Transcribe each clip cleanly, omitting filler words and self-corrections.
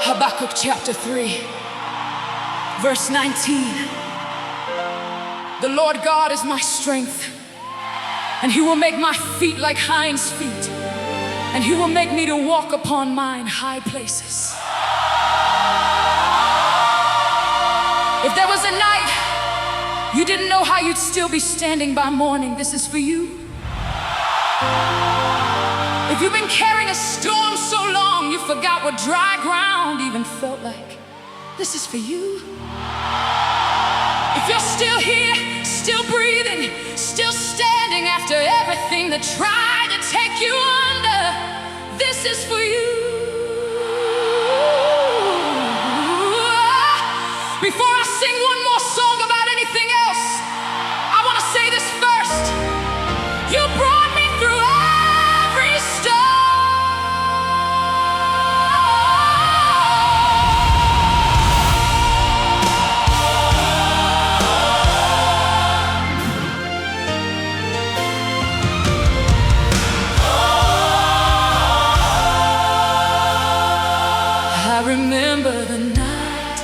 Habakkuk chapter 3, verse 19. The Lord God is my strength, and He will make my feet like hinds' feet, and He will make me to walk upon mine high places. If there was a night you didn't know how you'd still be standing by morning, this is for you. If you've been carrying a storm so long you forgot what dry ground even felt like, this is for you. If you're still here, still breathing, still standing after everything that tried to take you under, this is for you. Before I sing one more song about anything else, I want to say this first. You brought me through every storm. I remember the night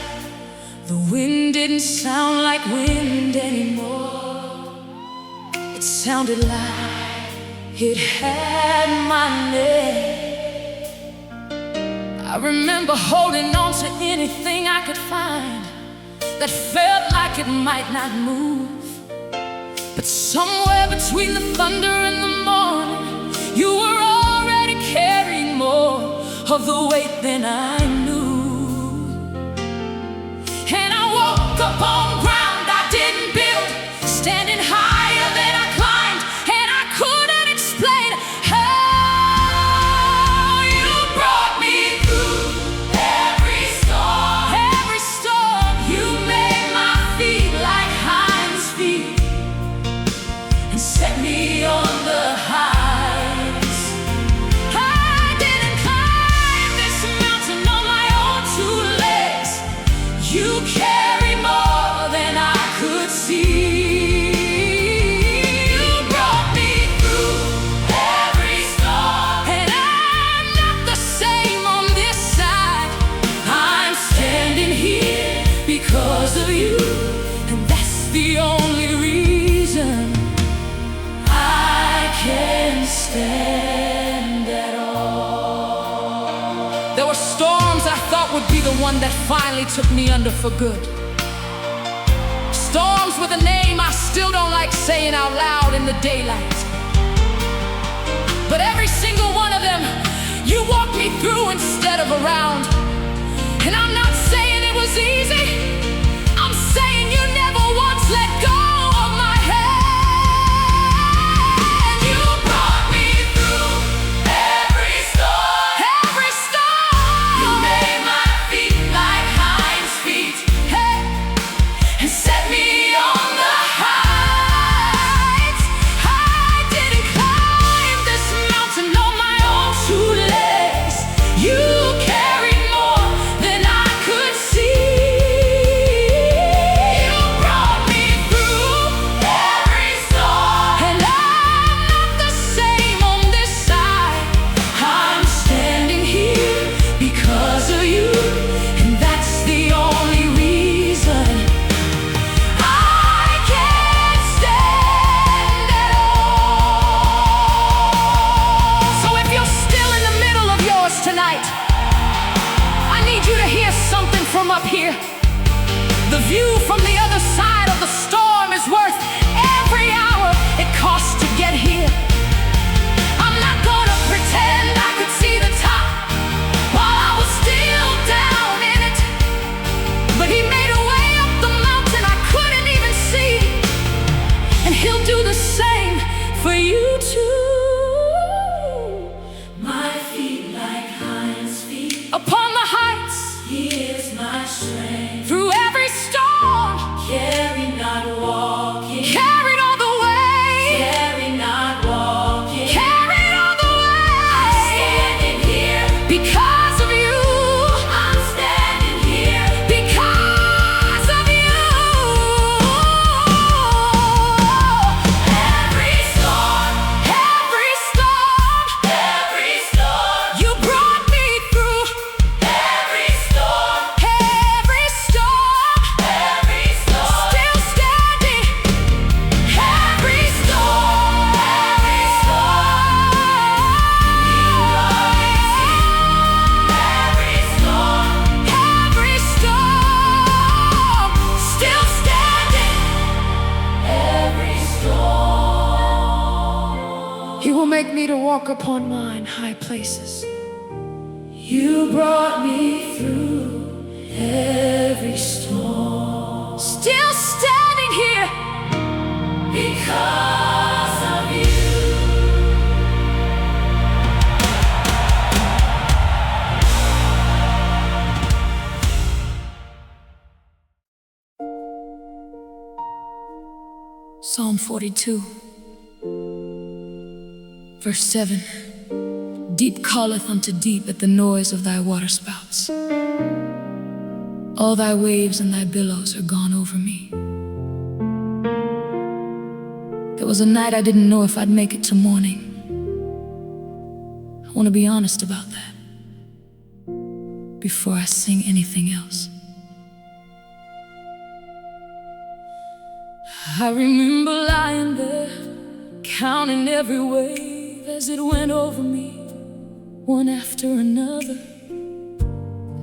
the wind didn't sound like wind anymore. It sounded like it had my name. I remember holding on to anything I could find that felt like it might not move. But somewhere between the thunder and the morning, you were already carrying more of the weight than I knew. And I woke up on ground I didn't build, standing higher than I climbed, and I couldn't explain how you brought me through every storm. Every storm. You made my feet like hinds' feet and set me on the heights. I didn't climb this mountain on my own two legs. You carry more than I could see. You brought me through every storm, and I'm not the same on this side. I'm standing here because of you, and that's the only reason I can stand at all. There were storms I thought would be the one that finally took me under for good. Storms with a name I still don't like saying out loud in the daylight. But every single one of them, you walked me through instead of around. And I'm not saying it was easy, I'm saying you never once let go of my hand. You brought me through every storm. Every storm. You made my feet like hinds' feet, hey, and set me on the heights. I didn't climb this mountain on my own two legs. You carried more than I could see. You brought me through every storm, and I'm not the same on this side. I'm standing here because of you, and that's the only reason I can't stand at all. So if you're still in the middle of yours tonight, I need you to hear something from up here. The view from the other side of the storm is worth every hour it costs to get here. I'm not gonna pretend I could see the top while I was still down in it. But He made a way up the mountain I couldn't even see, and He'll do the same for you too. My feet like hinds' feet upon the heights. He is my strength through every storm. Carry upon mine high places. You brought me through every storm. Still standing here because of you. Psalm 42, verse 7. Deep calleth unto deep at the noise of thy waterspouts. All thy waves and thy billows are gone over me. There was a night I didn't know if I'd make it to morning. I want to be honest about that before I sing anything else. I remember lying there, counting every wave as it went over me, one after another,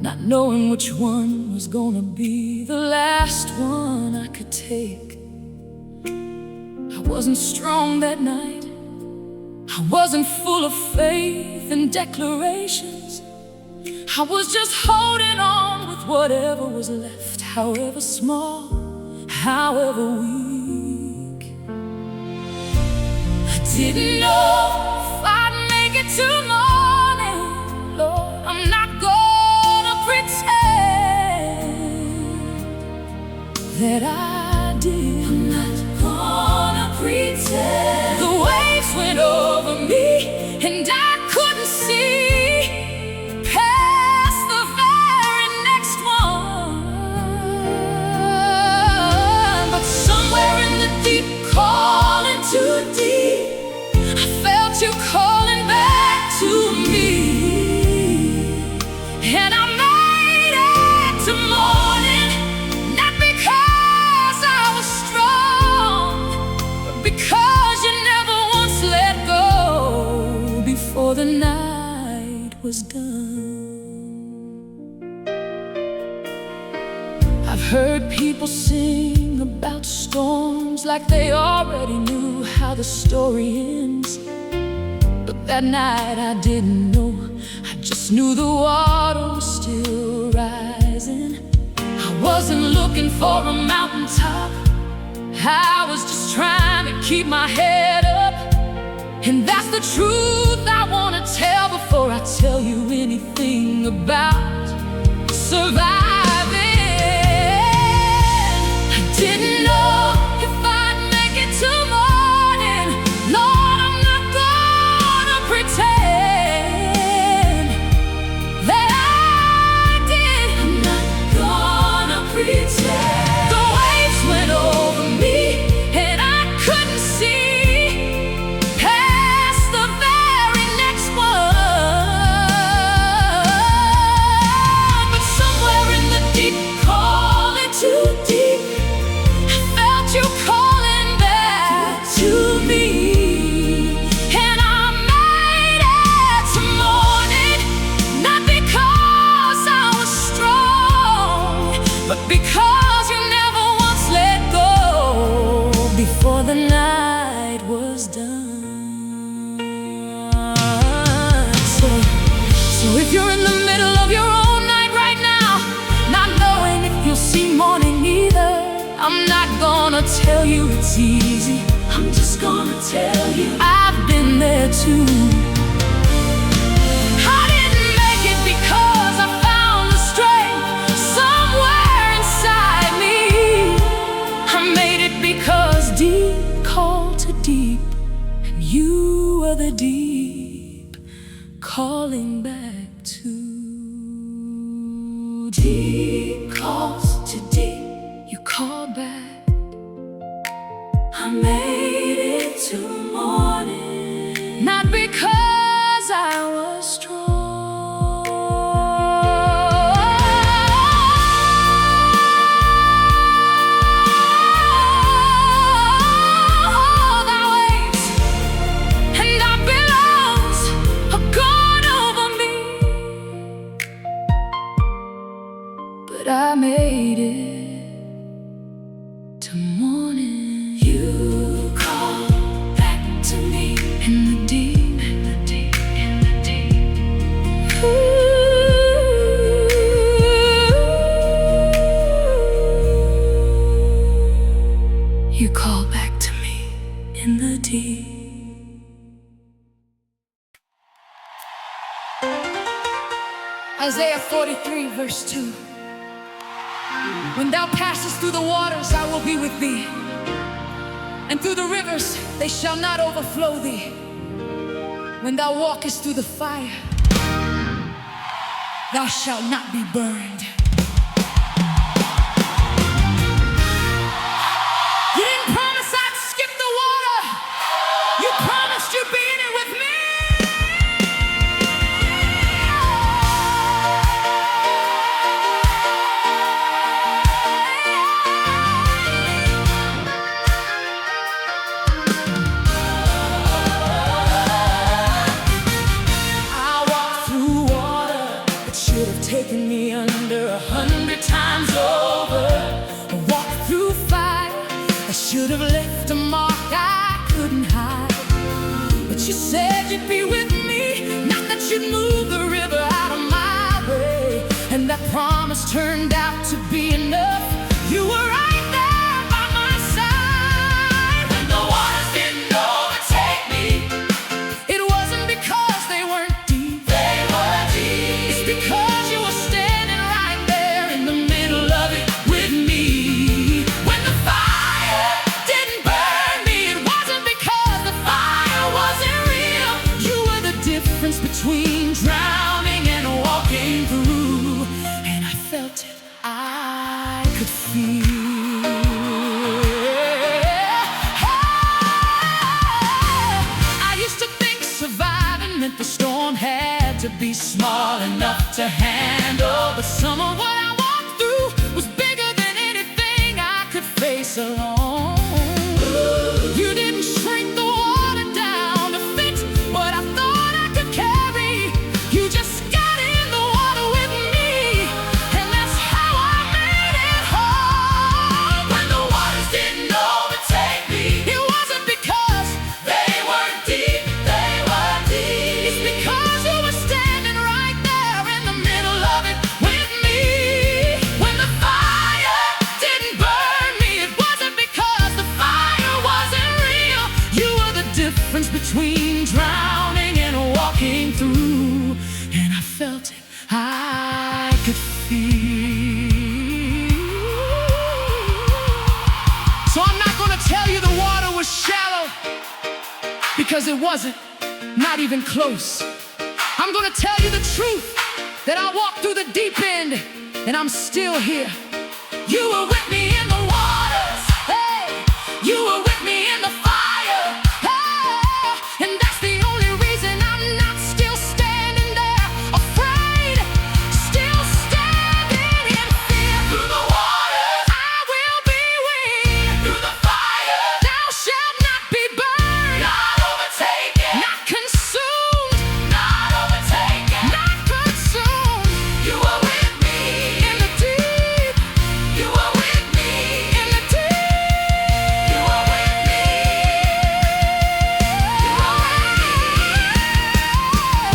not knowing which one was gonna be the last one I could take. I wasn't strong that night. I wasn't full of faith and declarations. I was just holding on with whatever was left, however small, however weak. I didn't know if I'd make it to morning. Lord, I'm not gonna pretend that I did. I'm not gonna pretend. The waves went over me and I couldn't see past the very next one. But somewhere in the deep, calling too deep, I felt you calling back to me. And I made it to morning, not because I was strong, but because you never once let go before the night was done. I've heard people sing about storms like they already knew how the story ends. But that night I didn't know. I just knew the water was still rising. I wasn't looking for a mountaintop. I was just trying to keep my head up. And that's the truth I want to tell before I tell you anything about surviving. I didn't know if I'd make it to morning. Lord, I'm not gonna pretend that I did. I'm not gonna pretend. The waves went over me and I couldn't see past the very next one. But somewhere in the deep, calling too deep, I felt you calling back to me. And I made it to morning, not because I was strong, but because you never once let go before the night was done. So if you're in the middle of your own night right now, not knowing if you'll see morning either, I'm not gonna tell you it's easy. I'm just gonna tell you I've been there too. I didn't make it because I found the strength somewhere inside me. I made it because deep called to deep, and you were the deep calling back to. Deep calls to deep, you called back. I made it to morning, not because I was strong. All thy waves and thy billows are gone over me. Isaiah 43, verse 2. When thou passest through the waters, I will be with thee, and through the rivers, they shall not overflow thee. When thou walkest through the fire, thou shalt not be burned. You didn't promise I'd skip the water. You promised you'd be in it with me. Taken me under 100 times over. I walked through fire. I should have left a mark I couldn't hide. But you said you'd be with me, not that you'd move the river out of my way. And that promise turned out to be enough. You were right there by my side. When the waters didn't overtake me, it wasn't because they weren't deep. They were deep. It's because between drowning and walking through, and I felt it, I could feel. I used to think surviving meant the storm had to be small enough to handle, but some of what I walked through was bigger than anything I could face alone. You didn't shrink the water down to fit what I thought I could carry. You just got in the water with me, and that's how I made it home. When the waters didn't overtake me, it wasn't because they weren't deep, they were deep. It's because you were standing right there in the middle of it with me. When the fire didn't burn me, it wasn't because the fire wasn't real. You were the difference between drowning and walking through, and I felt it, I could feel. So I'm not gonna tell you the water was shallow, because it wasn't, not even close. I'm gonna tell you the truth, that I walked through the deep end, and I'm still here. You were with me in the waters, hey. You were with me in the fire, hey. And that's the only reason I'm not still standing there, afraid, still standing in fear. Through the waters, I will be with. Through the fire, thou shalt not be burned. Not overtaken, not consumed. Not overtaken, not consumed. You were with me in the deep. You were with me in the deep. You were with me. You were with me.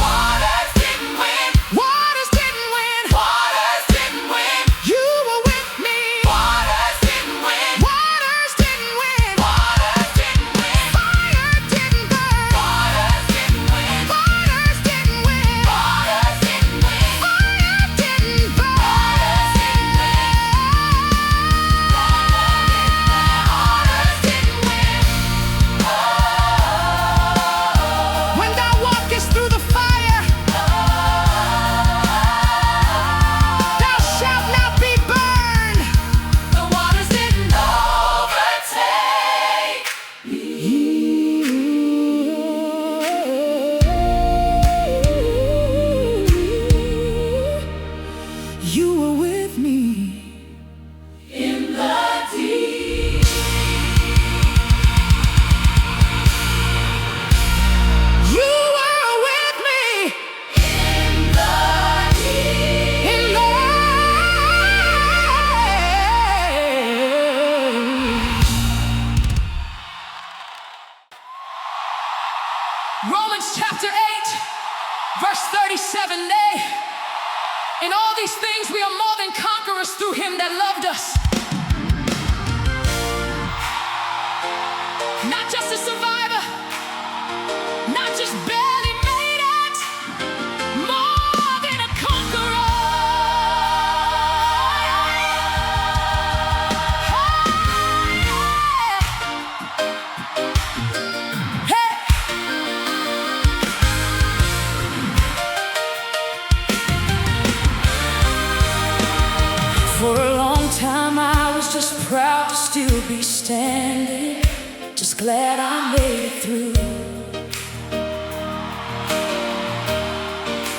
Waters didn't win. Waters didn't win. Waters didn't win. You were with me. Waters didn't win. Waters didn't win. Waters didn't win. Fire didn't burn. Waters didn't win. Waters didn't win. Waters didn't win. Fire didn't burn. Waters didn't win. When thou walkest through the fire, thou shalt not be burned. The waters didn't overtake you were with me in the deep. You were with me in the deep. In the Romans chapter 8, verse 37, nay, in all these things we are more than conquerors through him that loved us. Not just a survivor, not just barely made it, more than a conqueror. just proud to still be standing, just glad I made it through.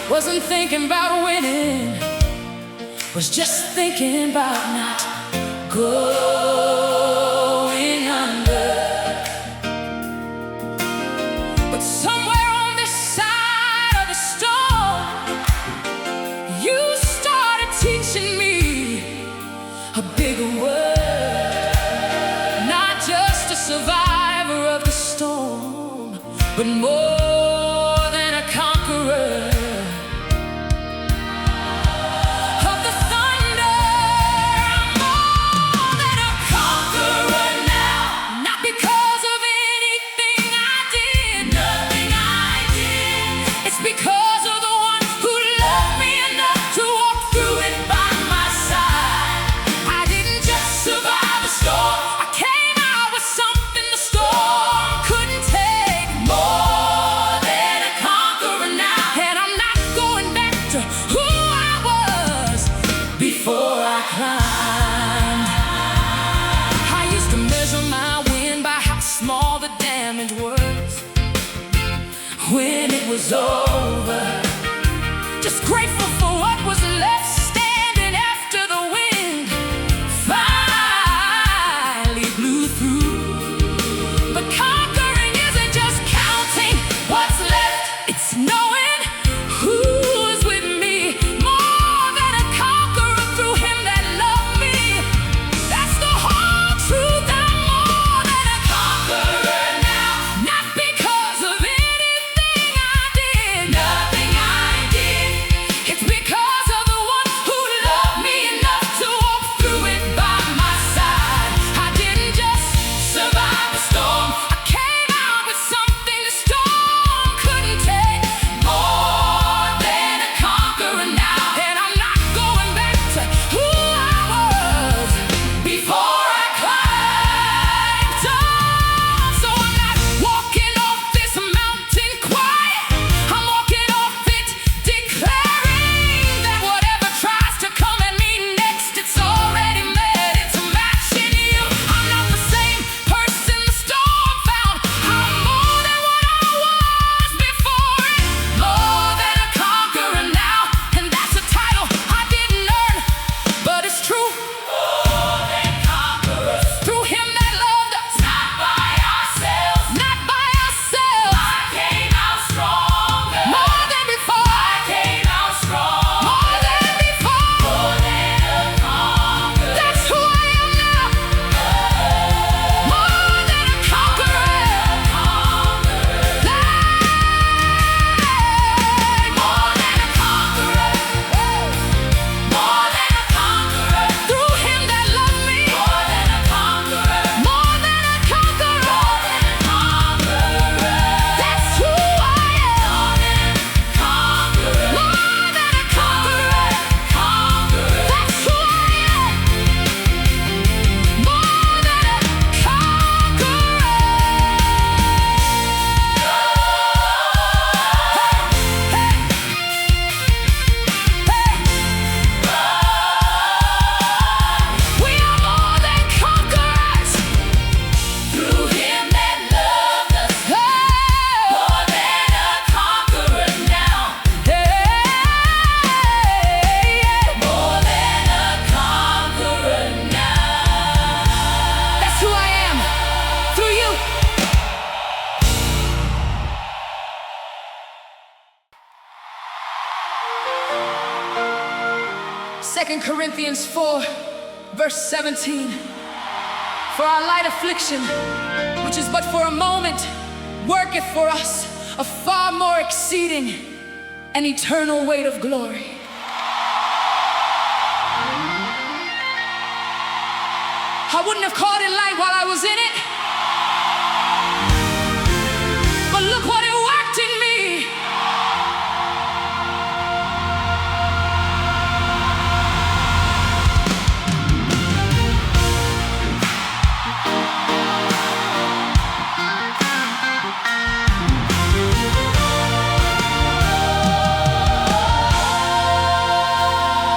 Wasn't thinking about winning, was just thinking about not going under. But somewhere on this side of the storm, you started teaching me a bigger word. Not just a survivor of the storm, but more than a conqueror. When it was over, just grateful for what was left standing after the wind finally blew through. But conquering isn't just counting what's left, it's knowing who's with me. More than a conqueror through him that loved me. That's the whole truth. I'm more than a conqueror now, not because of it. Corinthians 4, verse 17. For our light affliction, which is but for a moment, worketh for us a far more exceeding and eternal weight of glory. I wouldn't have called it light while I was in it, but look what it worked in me.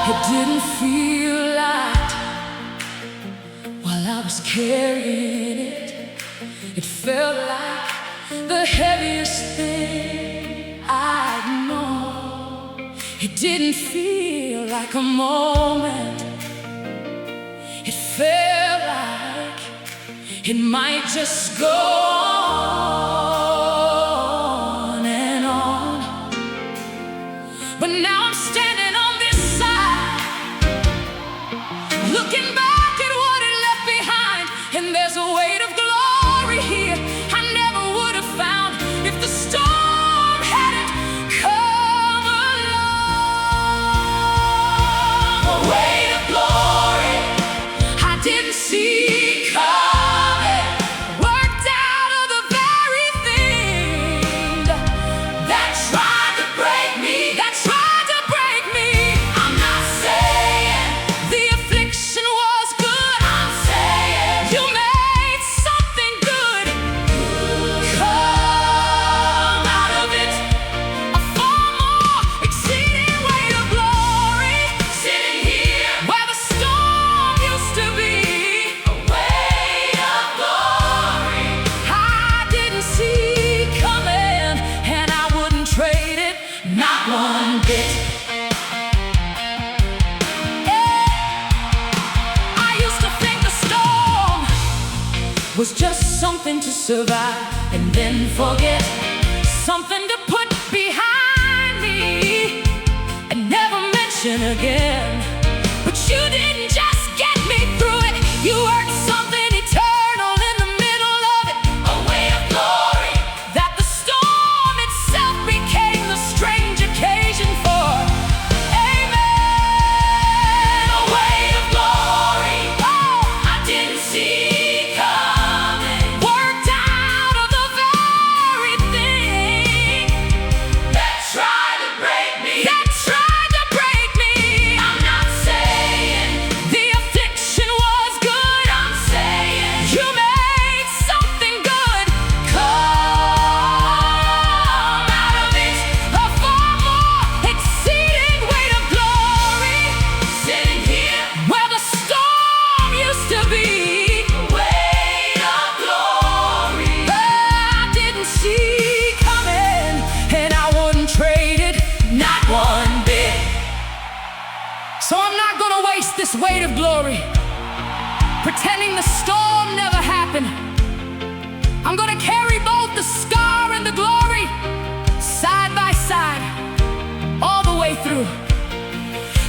It didn't feel light carrying it. It felt like the heaviest thing I'd known. It didn't feel like a moment. It felt like it might just go on and on. But now I'm standing on this side, looking back at what it left behind, and there's a weight of glory here I never would have found if the storm hadn't come along. A weight of glory I didn't see coming, worked out of the very thing that tried to break me, that tried to break me. I'm not saying the affliction was good. I'm saying you made something good come out of it. A far more exceeding weight of glory sitting here where the storm used to be. A weight of glory I didn't see coming, and I wouldn't trade it, not one bit. I used to think the storm was just something to survive and then forget, something to put behind me and never mention again. But you didn't just get me through it, you worked something eternal in the middle of it. A weight of glory that the storm itself became the strange occasion for. Amen. A weight of glory, oh, I didn't see coming, worked out of the very thing that tried to break me, that tried to break me. I'm not saying the affliction was good. I'm saying you made something good come out of it. A far more exceeding weight of glory sitting here where the storm used to be. A weight of glory I didn't see coming, and I wouldn't trade it, not one bit. So I'm not gonna waste this weight of glory pretending the storm never happened. I'm gonna carry both the scar and the glory side by side all the way through.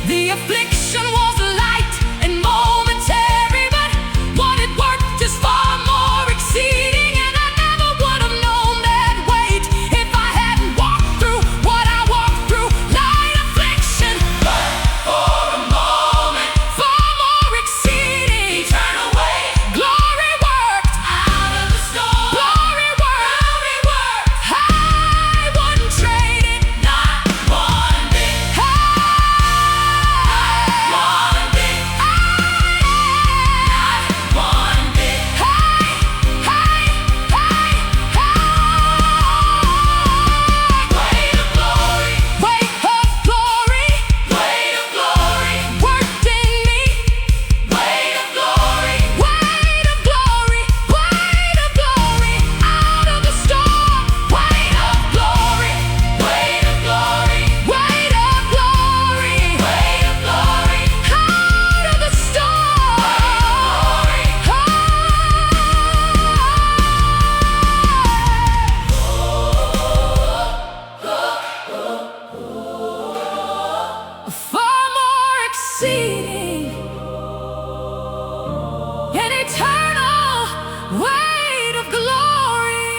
The affliction was light and momentary, but what it worked is far more exceeding, and I never would have known that weight if I hadn't walked through what I walked through. Light affliction, but for a moment, far more exceeding, eternal weight. Glory worked out of the storm. Glory worked. I wouldn't trade it, not one bit. One bit. Not one bit. Weight of glory. Weight of glory. Weight of glory. Worked in me. Weight of glory. Weight of glory. Weight of glory. Out of the storm. Weight of glory. Weight of glory. Weight of glory. Weight of glory. Out of the storm. Far more exceeding an eternal weight of glory.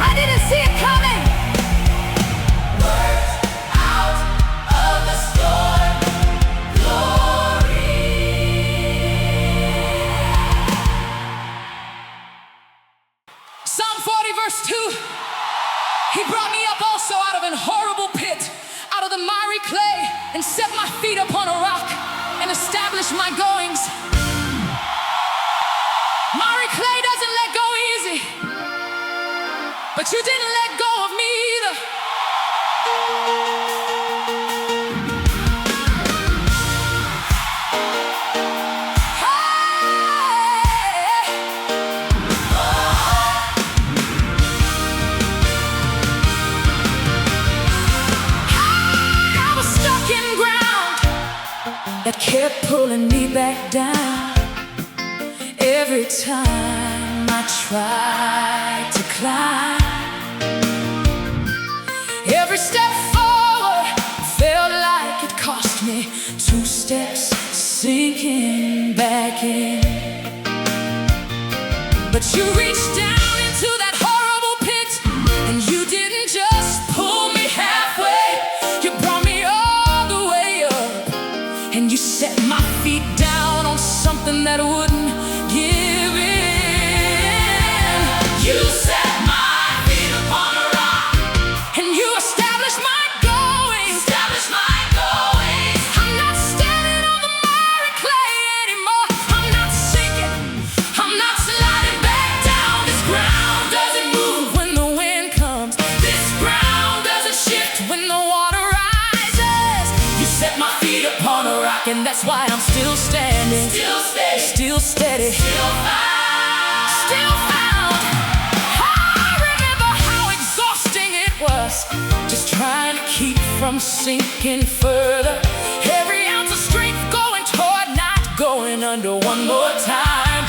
I didn't see it coming. Worked out of the storm, glory. Psalm 40 verse 2. He brought me up also out of an horrible pit, out of the miry clay, and set my feet upon a rock, and established my goings. Miry clay doesn't let go easy, but you didn't let go of me either. kept pulling me back down. Every time I tried to climb, every step forward felt like it cost me 2 steps sinking back in. But you reached down into that horrible pit, and you didn't just pull me halfway, you brought me all the way up. And you set my feet down on something that wouldn't give in. You set my feet upon a rock, and you established my going. Established my going. I'm not standing on the miry clay anymore. I'm not sinking. I'm not sliding back down. This ground doesn't move when the wind comes. This ground doesn't shift when the water rises. You set my feet upon a rock, and that's why I'm still standing. Still steady. Still steady. Still found. Still found. I remember how exhausting it was, just trying to keep from sinking further. Every ounce of strength going toward not going under one more time.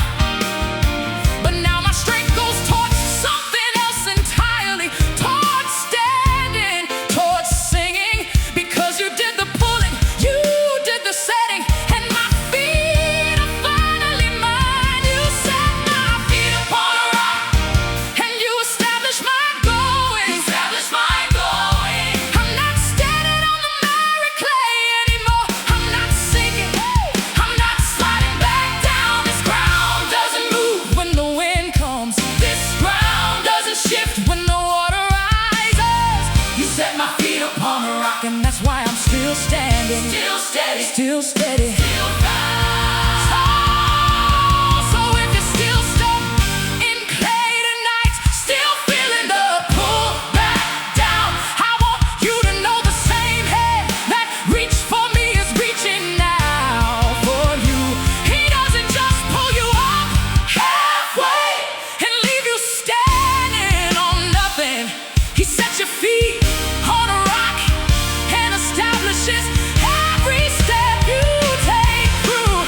But now my strength goes towards something else entirely, towards standing, towards singing, because you did the pulling, you did the setting, and my feet are finally mine. You set my feet upon a rock, and you established my going. Established my going. I'm not standing on the miry clay anymore. I'm not sinking. I'm not sliding back down. This ground doesn't move when the wind comes. This ground doesn't shift when the water rises. You set my feet upon a rock, and that's why I'm still standing. Still steady. Still steady. Still found. So if you're still stuck in clay tonight, still feeling the pull back down, I want you to know the same hand that reached for me is reaching now for you. He doesn't just pull you up halfway and leave you standing on nothing. He sets your feet on a rock and establishes every step you take through.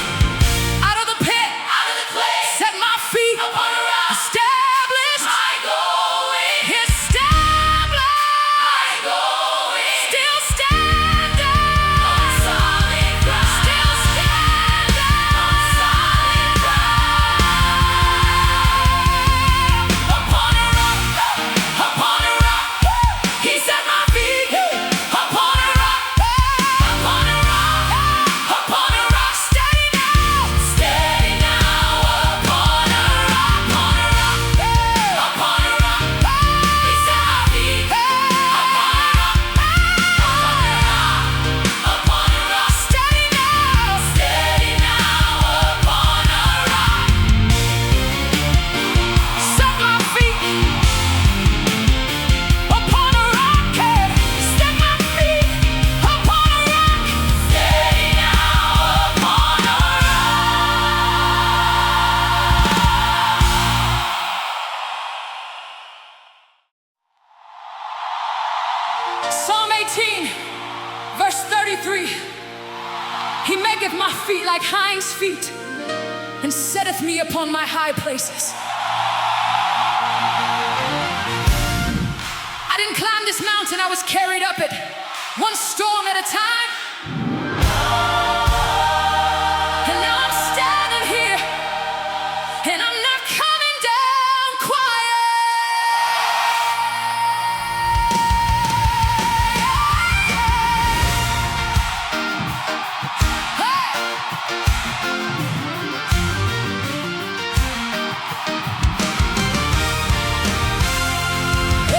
Out of the pit, out of the clay, set my feet upon a rock. Established my going. Established my going. Still standing on solid ground. Still standing on solid ground. Upon a rock, upon a rock. He set my feet upon a rock, upon a rock, upon a rock. Steady now, upon a rock, upon a rock, upon a rock. He set my feet upon a rock, upon a rock. Steady now, upon a rock. Set my feet upon a rock, set my feet upon a rock. Steady now upon a rock. Psalm 18, verse 33. He maketh my feet like hinds' feet, and setteth me upon my high places. I didn't climb this mountain, I was carried up it, one storm at a time. And now I'm standing here, and I'm not coming down quiet. Hey!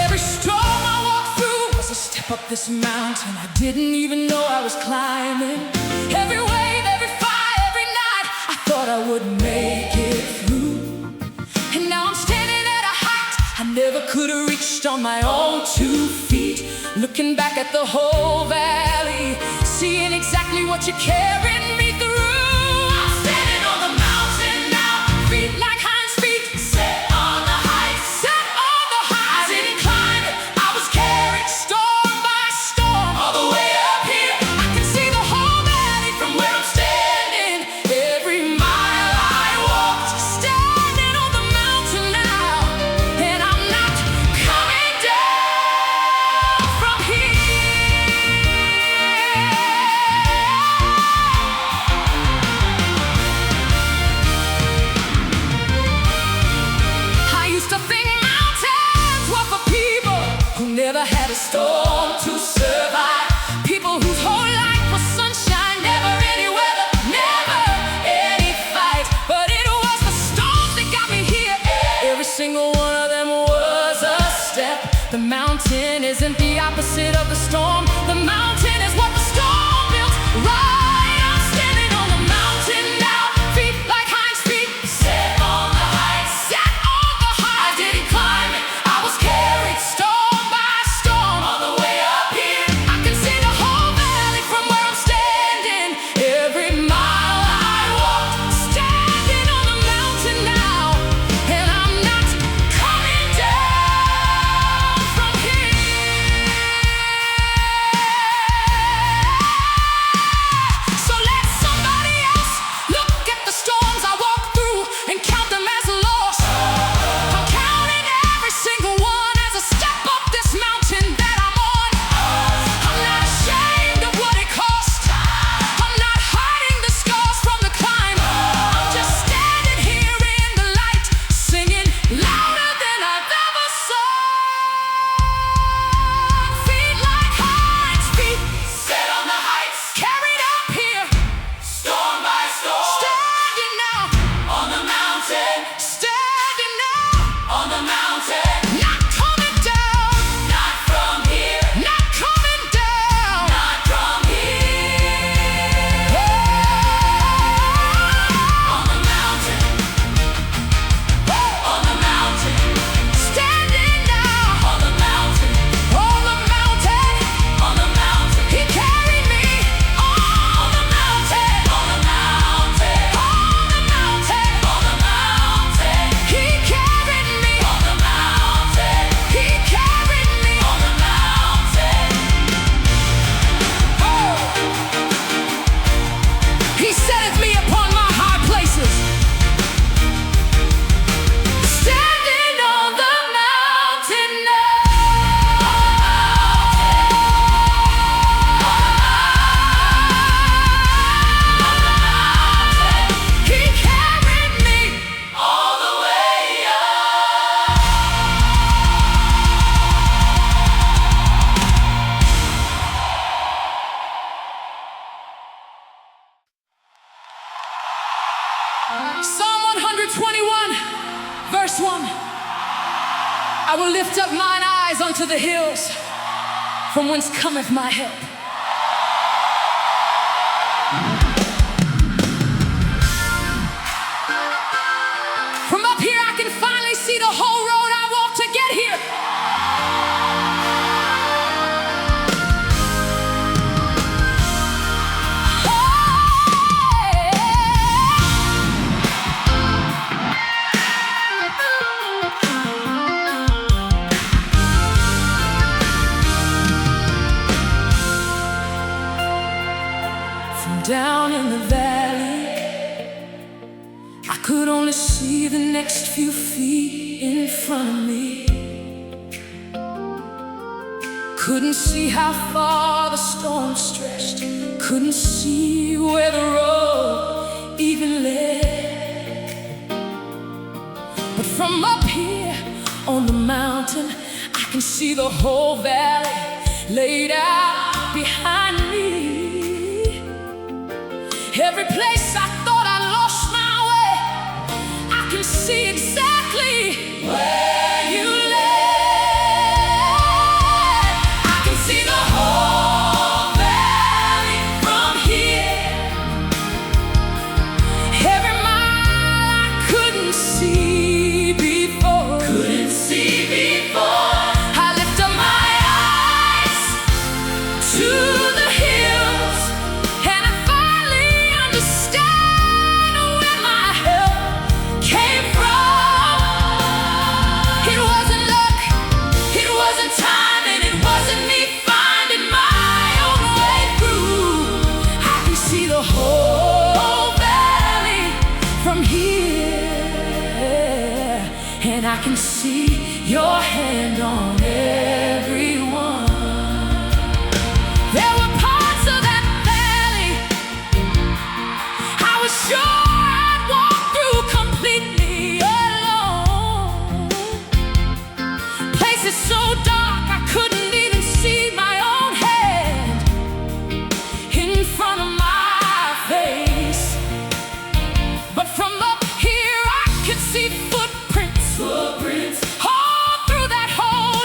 Every storm I walked through was a step up this mountain I didn't even know I was climbing. Every wave, every fire, every night I thought I wouldn't make it through. And now I'm standing at a height I never could have reached on my own 2 feet, looking back at the whole valley, seeing exactly what you're carrying me through. I'm standing on the mountain now, feet like hinds' feet, set on the heights, set on the heights. I didn't climb it, I was carried storm by storm, all the way up here. I can see the whole valley from where I'm standing. storm. The mountain is what the storm built. Right, I'm standing on the mountain now. Feet like hinds feet. Set on the heights. Set on the heights. I didn't climb it, I was carried storm by storm. On the way up here, I can see the whole valley from where I'm standing. Every mile I walk, standing on the mountain now. And I'm not coming down from here. So let somebody else look at the storms I walk through and count them as loss. I'm counting every single one as a step up this mountain that I'm on. I'm not ashamed of what it cost. I'm not hiding the scars from the climb. I'm just standing here in the light, singing louder than I've ever sung. Feet like hinds feet. Set on the heights. Carried up here. Storm by storm. Standing now. On the mountain. Standing now. On the mountain. Not coming down. Not from here. Not coming down. Not from here. On the mountain. On the mountain. Standing now. On the mountain. On the mountain. On the mountain. He carried me. On the mountain. On the mountain. On the mountain. On the mountain. He carried me. On the mountain. He carried me. On the mountain. Oh. He setteth me upon my high places. Standing on the mountain now. He carried me all the way up. Psalm 121, verse 1. I will lift up mine eyes unto the hills, from whence cometh my help. From up here I can finally see the whole road I walked to get here. From down in the valley, I could only see the next few feet in front of me. Couldn't see how far the storm stretched. Couldn't see where the road even led. But from up here on the mountain, I can see the whole valley laid out behind me. Every place I thought I lost my way, I can see exactly where you led. I can see the whole valley from here. Every mile I couldn't see before. Couldn't see before. I lift up my eyes to the hills, and I finally understand where my help came from. It wasn't luck, it wasn't time, and it wasn't me finding my own way through. I can see the whole valley from here, and I can see your hand on everyone. There were parts of that valley I was sure I'd walk through completely alone. Places so dark I couldn't even see my own hand in front of my face. But from up here I could see footprints all through that whole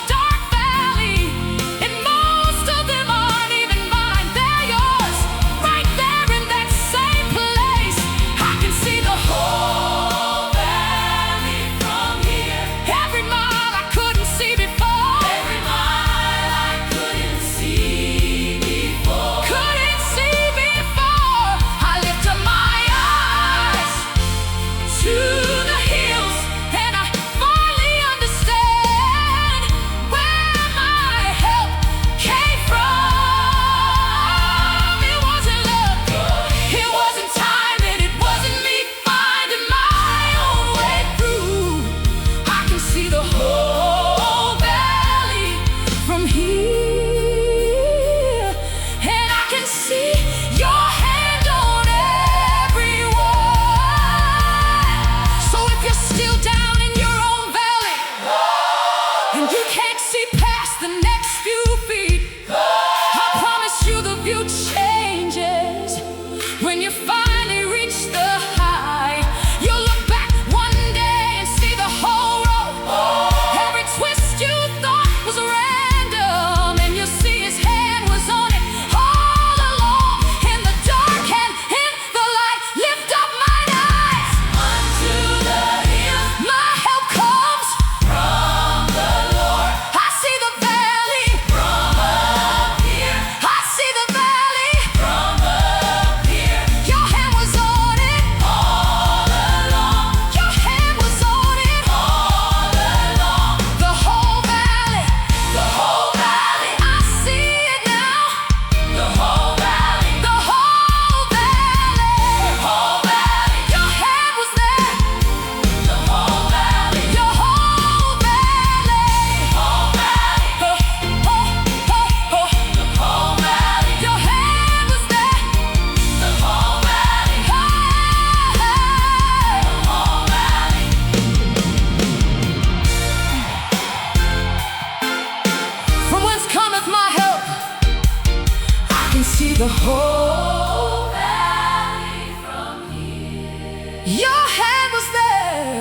the whole valley from here. Your hand was there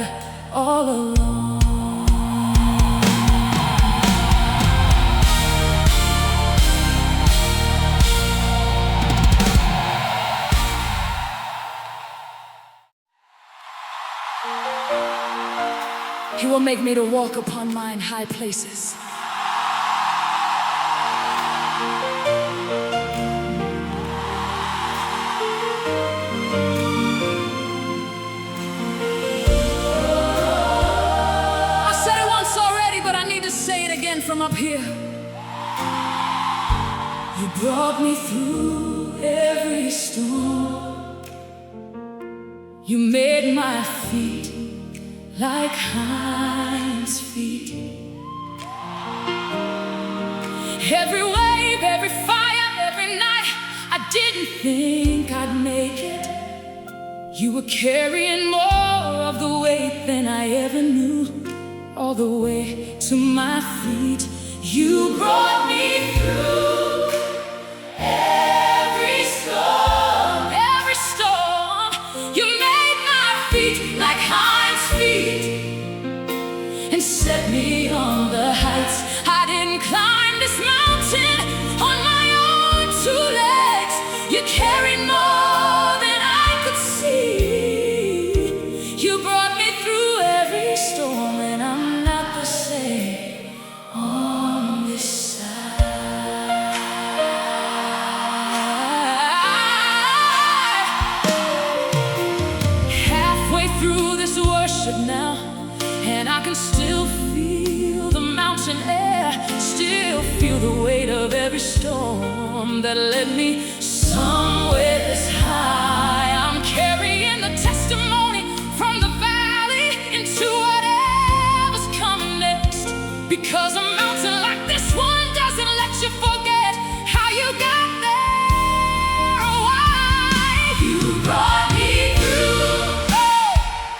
all along. He will make me to walk upon mine high places. I said it once already, but I need to say it again from up here. You brought me through every storm. You made my feet like hinds' feet. Every wave, every fire, every night, I didn't think I'd make it. You were carrying more of the weight than I ever knew, all the way to my feet. You brought me through every storm, every storm. You made my feet like hinds' feet and set me on the heights. I didn't climb this mountain on my own two legs. You carried more than I could see. You brought me through every storm, and I'm not the same on this side. Halfway through this worship now, and I can still feel the mountain air, still feel the weight of every storm that led me somewhere this high. I'm carrying the testimony from the valley into whatever's coming next, because a mountain like this one doesn't let you forget how you got there or why. You brought me through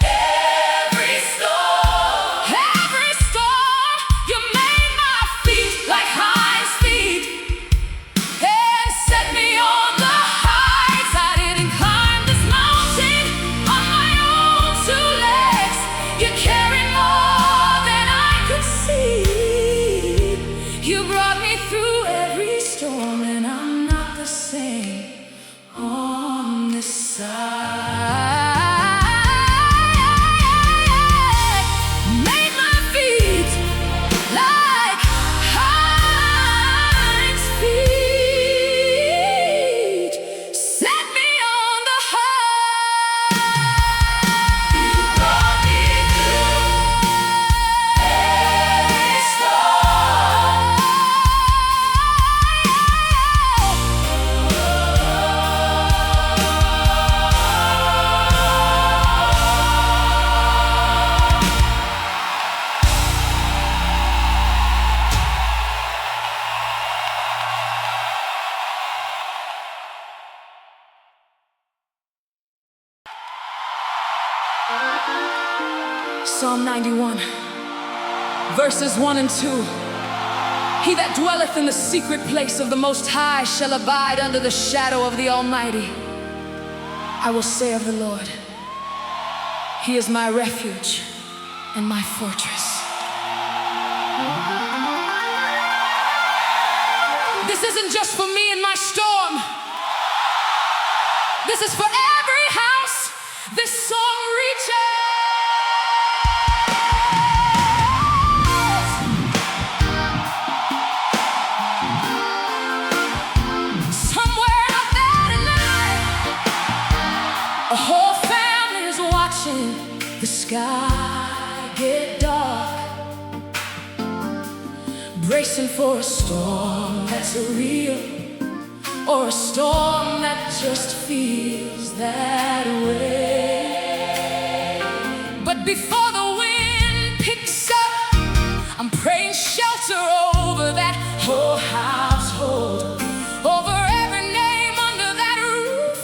every storm. Every storm. You made my feet like hinds' feet and set me on the heights. I didn't climb this mountain on my own two legs. You carried more than I could see. You brought me through every storm, and I'm not the same on this side. Made my feet like hinds' feet, set me on the high. You brought me through every storm. Psalm 91, verses 1 and 2. He that dwelleth in the secret place of the Most High shall abide under the shadow of the Almighty. I will say of the Lord, He is my refuge and my fortress. This isn't just for me and my storm. This is for every house this song reaches. Somewhere out there tonight, a whole family is watching the sky get dark, bracing for a storm that's real, or a storm that just feels that way. But before the wind picks up, I'm praying shelter over that whole household, over every name under that roof,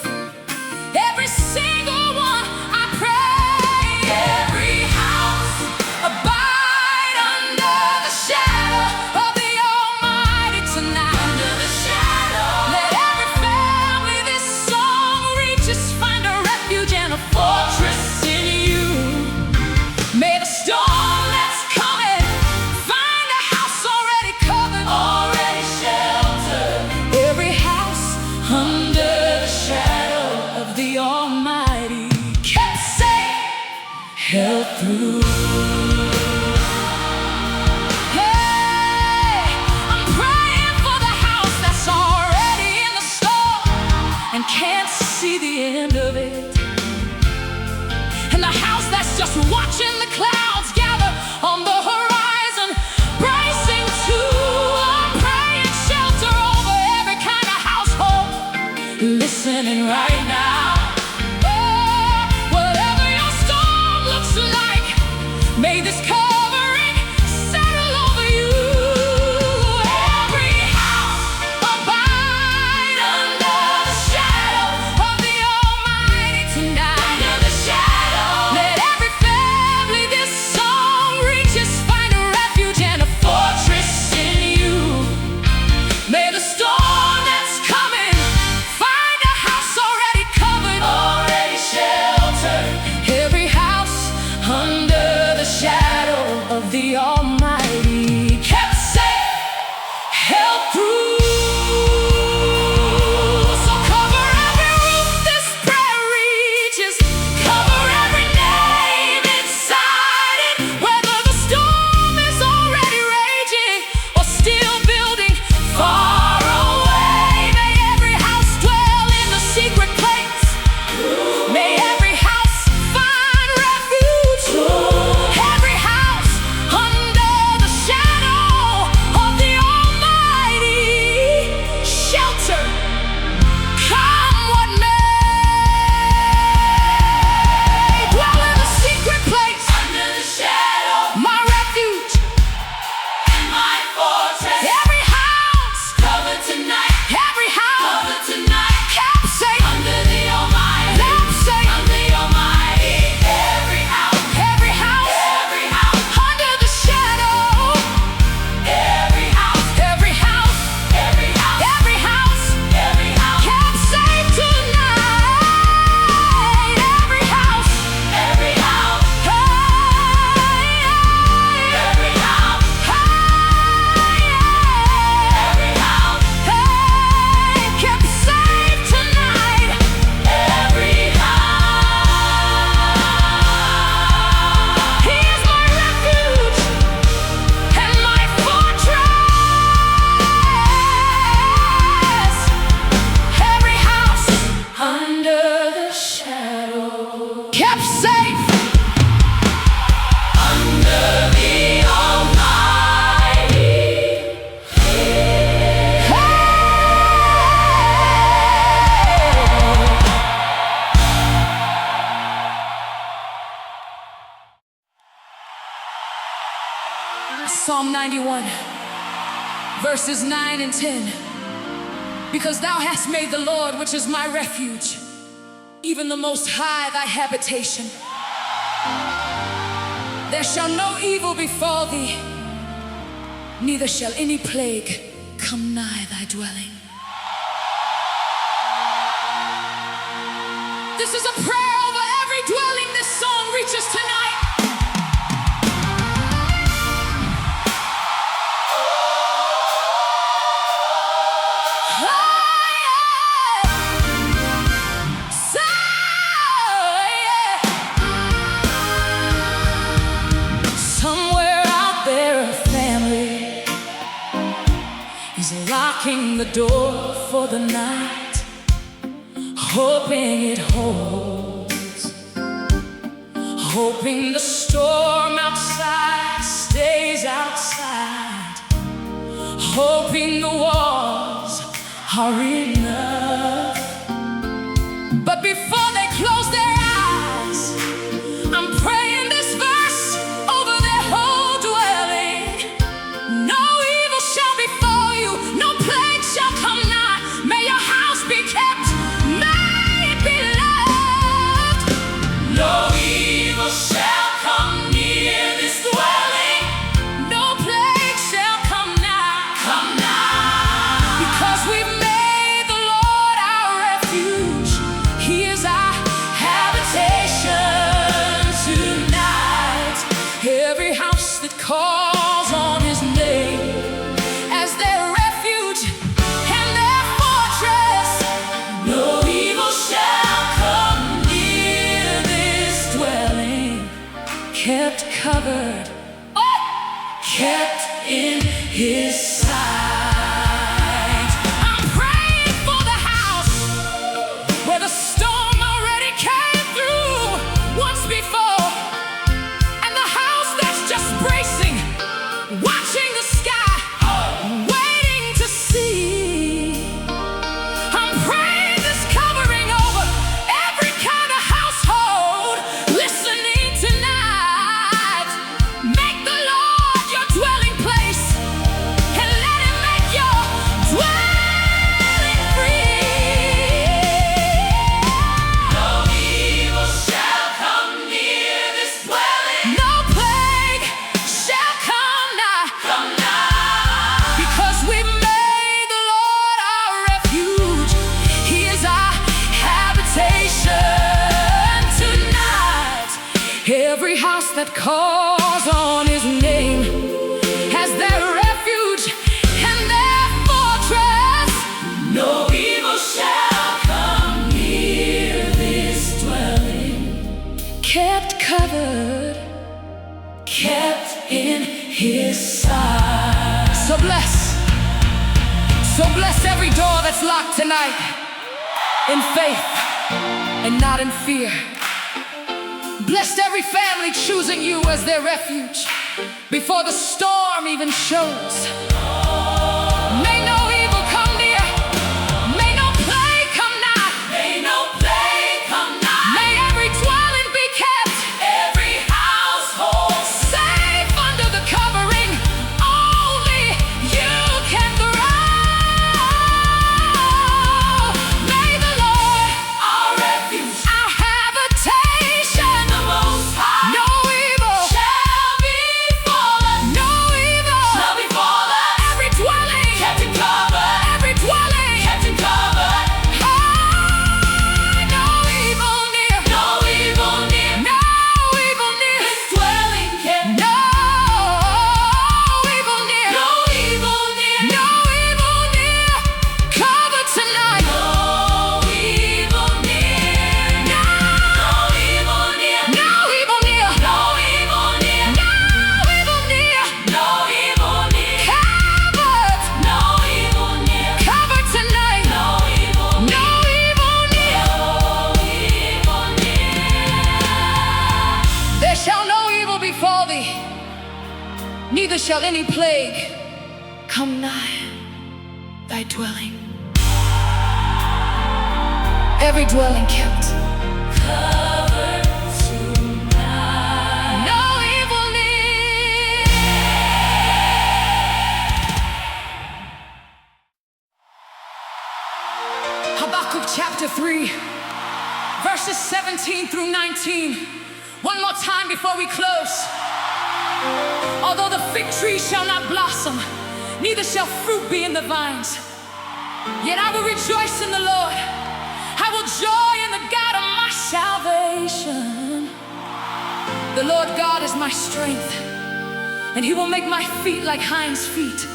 every single one. I pray every house abide under the shadow of the Almighty tonight. Under the shadow, let every family standing right now. Oh, whatever your storm looks like, may this covering settle over you. Every house abide under the shadow of the Almighty tonight. Under the shadow. Let every family this song reaches find a refuge and a fortress in you. May the storm that's coming find a house already covered, already sheltered. Every house under the shadow of the Almighty, kept safe, held through. So cover every roof this prayer reaches, cover every name inside it. Whether the storm is already raging or still building far away, may every house dwell in the secret place. May every house find refuge. Every house under the shadow of the Almighty, shelter, come what may. Dwell in the secret place, under the shadow, my refuge and my fortress. Every house covered tonight. Every house covered tonight. Kept safe under the Almighty. Kept safe under the Almighty. Every house, every house, every house under the shadow. Every house, every house, every house, every house, every house kept safe tonight. Every house, every house, every house, every house kept safe tonight. Every house. He is my refuge and my fortress. Every house under the shadow, kept safe under the Almighty. Psalm 91, verses 9 and 10. Because thou hast made the Lord, which is my refuge, even the Most High thy habitation. There shall no evil befall thee, neither shall any plague come nigh thy dwelling. This is a prayer over every dwelling this song reaches tonight. Somewhere out there, a family is locking the door for the night, hoping it holds, hoping the storm outside stays outside, hoping the walls are enough. But before they close their eyes, I'm praying this verse over their whole dwelling. No evil shall befall you, no plague shall come nigh. May your house be kept, may it be loved. No evil shall come near this dwelling, no plague shall come nigh. Come nigh. Because we've made the Lord our refuge, He is our habitation tonight. Every house that calls on His name as their refuge and their fortress, no evil shall come near this dwelling. Kept covered, kept in His sight. I'm praying for the house where the storm already came through once before, and the house that's just bracing, watching the sky, waiting to see. I'm praying this covering that calls on his name as their refuge and their fortress. No evil shall come near this dwelling. Kept covered, kept in his side. So bless every door that's locked tonight, in faith and not in fear. Bless every family choosing you as their refuge before the storm even shows. May no evil come near, may no plague come nigh, may no plague come nigh. May every dwelling be kept, every household safe under the covering. Only you can thrive. May the Lord, our refuge, our habitation, the Most High, no evil shall befall us, no evil shall befall us. Every dwelling kept in cover, every dwelling kept in cover. Oh, no evil near, no evil near, no evil near. This dwelling kept, no evil near, no evil near, no evil near. Cover tonight, no evil near, no evil near, no evil near, no evil near, no evil near, no evil near. Covered, no evil near, covered tonight, no evil near, no evil near, no evil near. There shall no evil befall thee, neither shall any plague come nigh thy dwelling. Every dwelling kept covered tonight. No evil near. Habakkuk chapter 3, verses 17 through 19. One more time before we close. Although the fig tree shall not blossom, neither shall fruit be in the vines, yet I will rejoice in the Lord. I will joy in the God of my salvation. The Lord God is my strength, and he will make my feet like hinds' feet,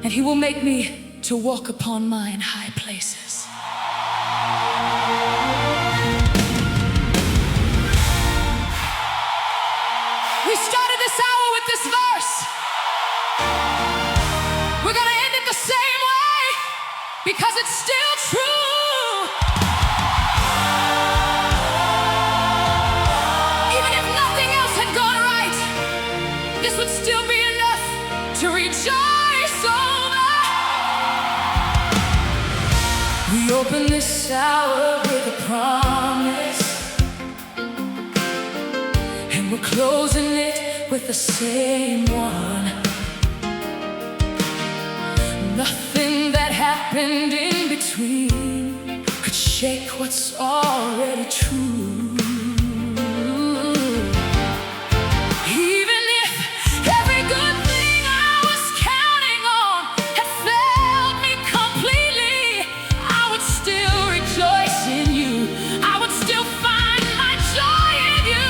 and he will make me to walk upon mine high places. We started this hour with this verse. We're gonna end it the same way because it's still true. Even if nothing else had gone right, this would still be enough to rejoice over. We open this hour with a promise, and we're closing it with the same one. Nothing that happened in between could shake what's already true. Even if every good thing I was counting on had failed me completely, I would still rejoice in you. I would still find my joy in you.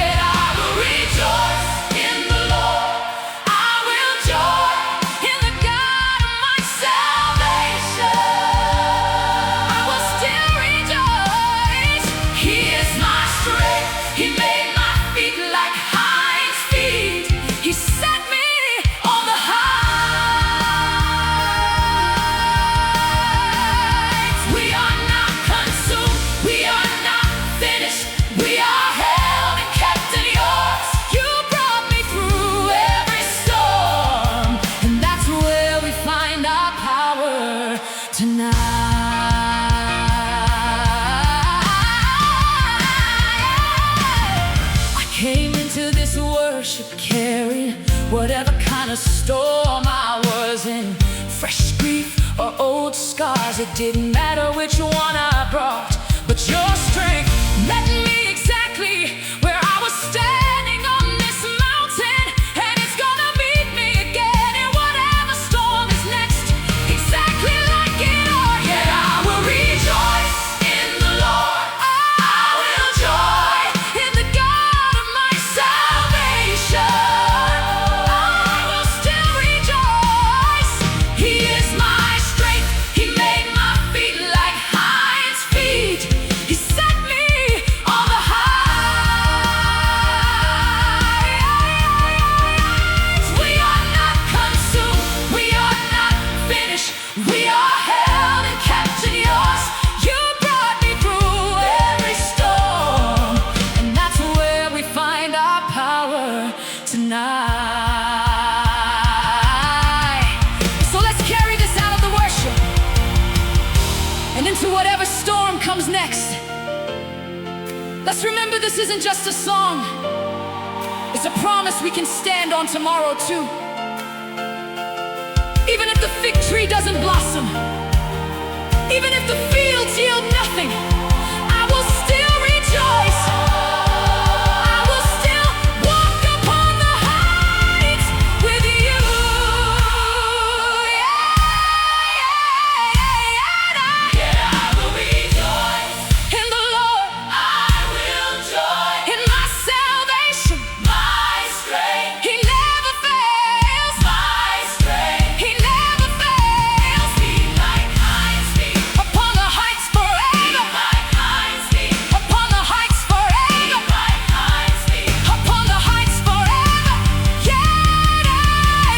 Yet I will rejoice in the Lord. I will joy in the God of my salvation. I will still rejoice. He is my strength. He made my feet like hinds' feet. He set me on the heights. We are not consumed. We are not finished. We are held and kept in yours. You brought me through every storm, and that's where we find our power tonight. I came into this worship carrying whatever kind of storm I was in. Fresh grief or old scars, it didn't matter which one I brought, but your strength met me exactly where I was standing on this mountain, and it's gonna meet me again in whatever storm is next, exactly like it ought. Yet I will rejoice in the Lord. I will joy in the God of my salvation. and into whatever storm comes next. Let's remember this isn't just a song. It's a promise we can stand on tomorrow too. Even if the fig tree doesn't blossom, even if the fields yield nothing, I will still rejoice. I will still walk upon the heights with you. Yeah, I will rejoice in the Lord. I will joy in my salvation. My strength, He never fails. My strength, He never fails. Be like hinds feet upon the heights forever. Be like hinds feet upon the heights forever. Be like hinds feet upon the heights forever. Yet I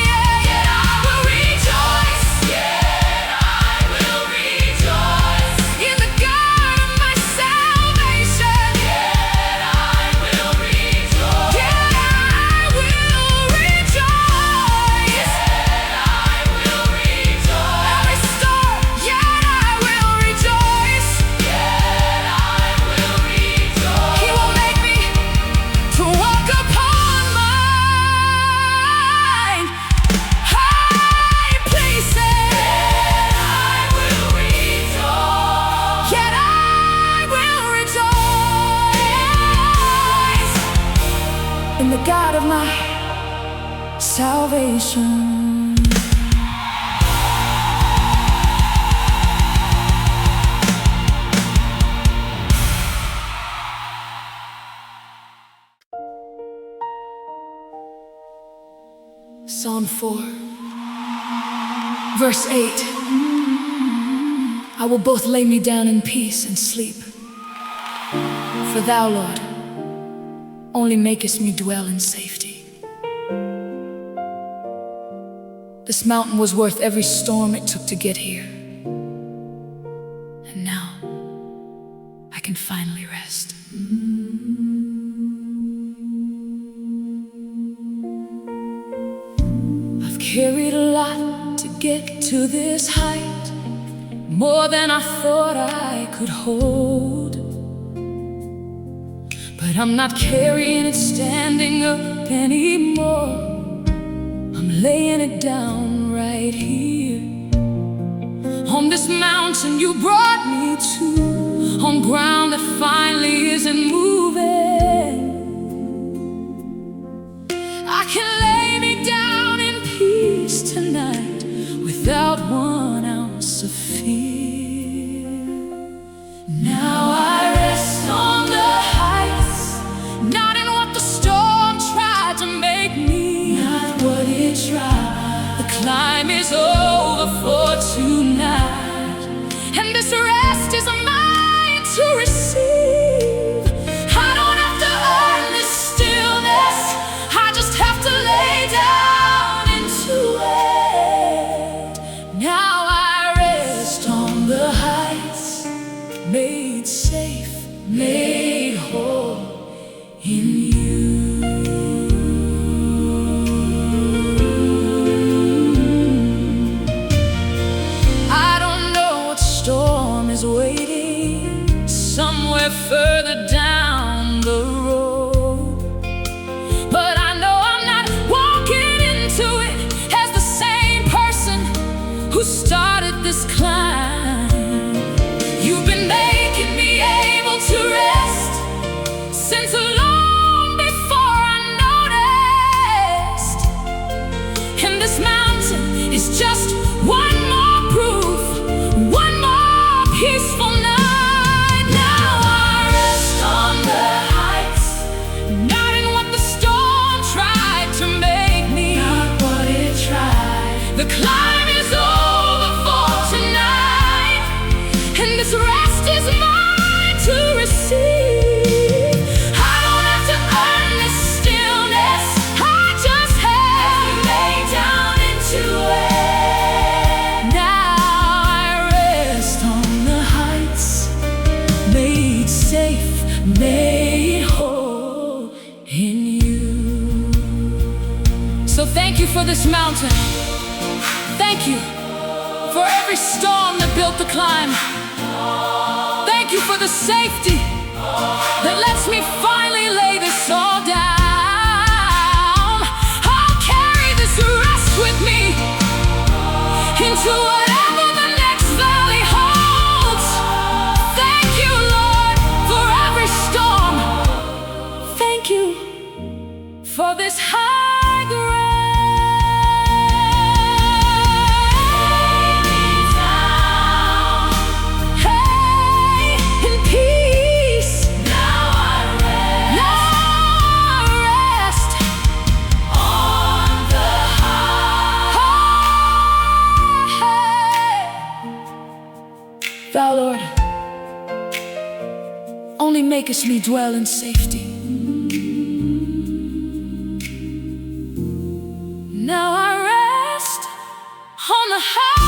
will rejoice. Yet I will rejoice in the God of my salvation. Yet I will rejoice. Yet I will rejoice. Yet I will rejoice. Every storm, yet I will rejoice. Yet I will rejoice. He will make me to walk upon mine high places. Yet I will rejoice. Yet I will rejoice in the God of my salvation. Psalm 4, verse 8. I will both lay me down in peace and sleep. For thou, Lord, only makest me dwell in safety. This mountain was worth every storm it took to get here. And now, I can finally rest. I've carried a lot to get to this height, more than I thought I could hold. But I'm not carrying it standing up anymore. I'm laying it down right here. On this mountain you brought me to, on ground that finally isn't moving. I can lay me down in peace tonight without 1 ounce of fear. Now I rest on the heights, not in what the storm tried to make me, not what it tried. The climb is over for tonight, and this rest is mine to receive. I don't have to earn this stillness, I just have to lay down into it. Now I rest on the heights, made safe, made whole in you. I don't know what storm is waiting somewhere further down the road, but I know I'm not walking into it as the same person who started this climb. You've been making me able to rest since long before I noticed. And this mountain is just one more proof, one more peaceful night. Now I rest on the heights, not in what the storm tried to make me, not what it tried. The climb is over for tonight, and this rest is mine to receive. I don't have to earn this stillness, I just have to lay down into it. Now I rest on the heights, made safe, made whole in you. So thank you for this mountain. Thank you for every storm that built the climb. the safety that lets me finally lay this all down. I'll carry this rest with me into whatever the next valley holds. Thank you, Lord, for every storm. Thank you for this high ground. Thou, Lord, only makest me dwell in safety. Now I rest on the high